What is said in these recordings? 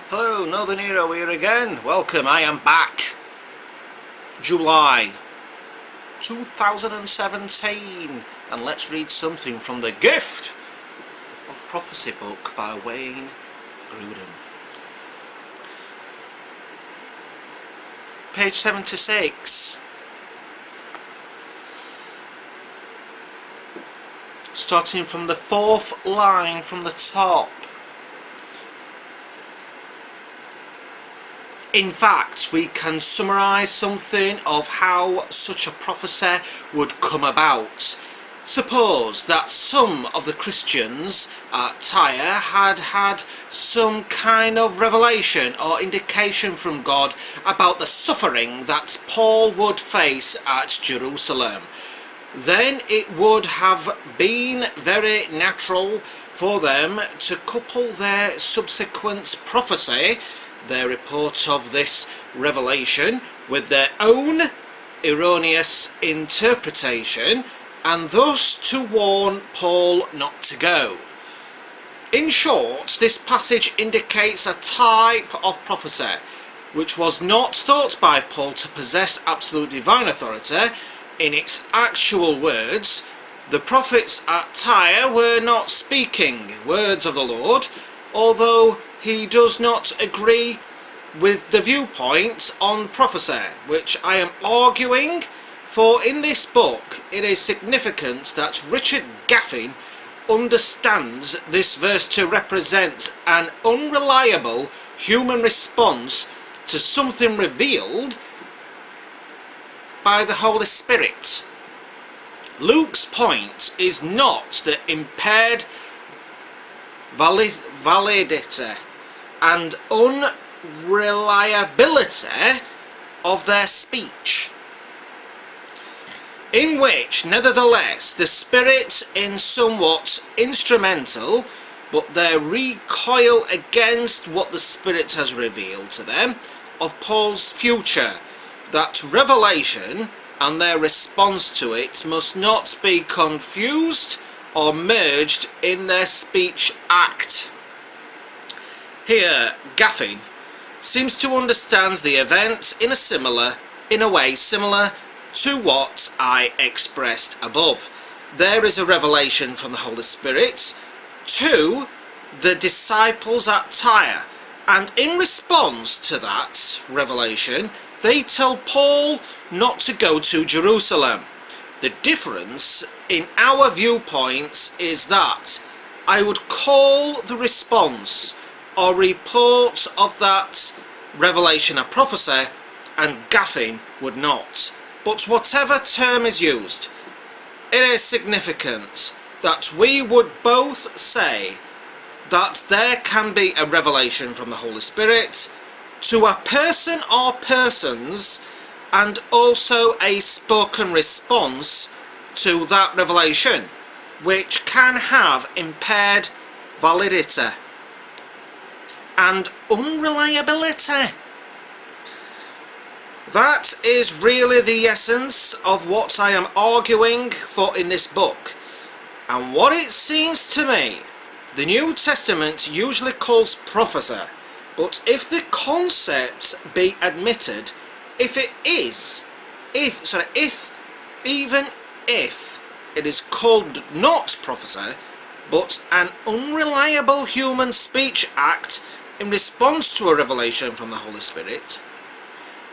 Hello, Northern Hero here again. Welcome, I am back. July 2017, and let's read something from the Gift of Prophecy book by Wayne Grudam. Page 76. Starting from the fourth line from the top. In fact, we can summarise something of how such a prophecy would come about. Suppose that some of the Christians at Tyre had some kind of revelation or indication from God about the suffering that Paul would face at Jerusalem. Then it would have been very natural for them to couple their subsequent prophecy, their report of this revelation, with their own erroneous interpretation, and thus to warn Paul not to go. In short, this passage indicates a type of prophecy which was not thought by Paul to possess absolute divine authority. In its actual words, the prophets at Tyre were not speaking words of the Lord, although he does not agree with the viewpoint on prophecy which I am arguing, for in this book it is significant that Richard Gaffin understands this verse to represent an unreliable human response to something revealed by the Holy Spirit. Luke's point is not the impaired validity and unreliability of their speech, in which nevertheless the Spirit is somewhat instrumental, but their recoil against what the Spirit has revealed to them of Paul's future, that revelation and their response to it must not be confused or merged in their speech act. Here Gaffin seems to understand the event in a way similar to what I expressed above. There is a revelation from the Holy Spirit to the disciples at Tyre, and in response to that revelation they tell Paul not to go to Jerusalem. The difference in our viewpoints is that I would call the response or report of that revelation a prophecy, and Gaffin would not. But whatever term is used, it is significant that we would both say that there can be a revelation from the Holy Spirit to a person or persons, and also a spoken response to that revelation, which can have impaired validity and unreliability. That is really the essence of what I am arguing for in this book, and what it seems to me the New Testament usually calls prophecy. But if the concept be admitted, even if it is called not prophecy, but an unreliable human speech act in response to a revelation from the Holy Spirit,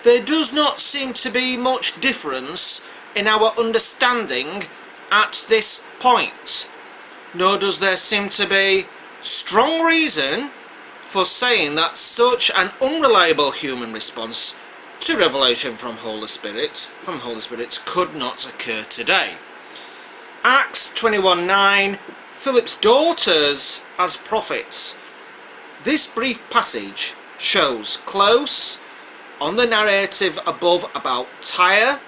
there does not seem to be much difference in our understanding at this point, nor does there seem to be strong reason for saying that such an unreliable human response to revelation from Holy Spirit could not occur today. Acts 21:9, Philip's daughters as prophets. This brief passage shows close on the narrative above about Tyre,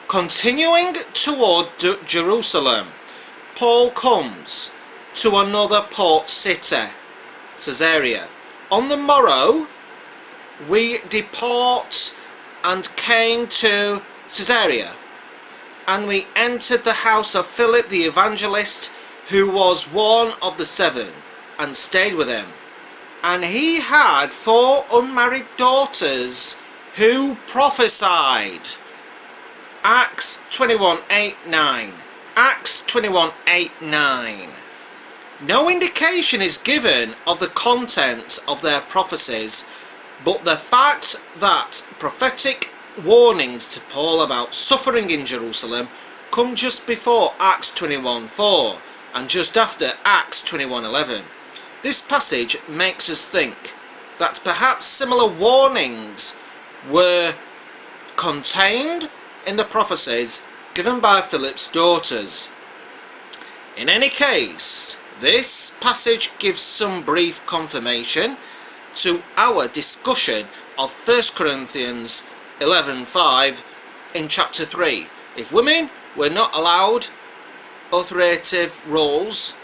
continuing toward Jerusalem. Paul comes to another port city, Caesarea. On the morrow we depart and came to Caesarea, and we entered the house of Philip the evangelist, who was one of the 7, and stayed with him. And he had 4 unmarried daughters who prophesied. Acts 21:8-9. Acts 21:8-9. No indication is given of the content of their prophecies, but the fact that prophetic warnings to Paul about suffering in Jerusalem come just before Acts 21:4 and just after Acts 21:11. This passage makes us think that perhaps similar warnings were contained in the prophecies given by Philip's daughters. In any case, this passage gives some brief confirmation to our discussion of 1 Corinthians 11:5 in chapter 3. If women were not allowed authoritative roles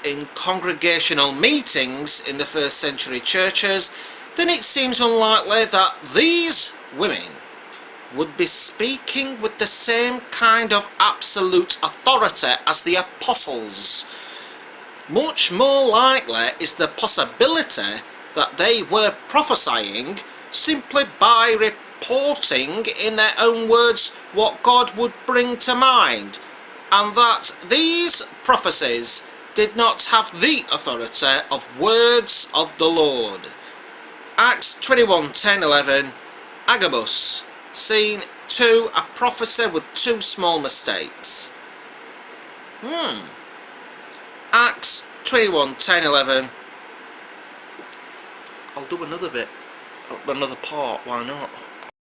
in congregational meetings in the first century churches, then it seems unlikely that these women would be speaking with the same kind of absolute authority as the apostles. Much more likely is the possibility that they were prophesying simply by reporting in their own words what God would bring to mind, and that these prophecies did not have the authority of words of the Lord. Acts 21:10-11. Agabus, scene 2, a prophecy with 2 small mistakes. Acts 21:10-11. I'll do another bit, another part, why not?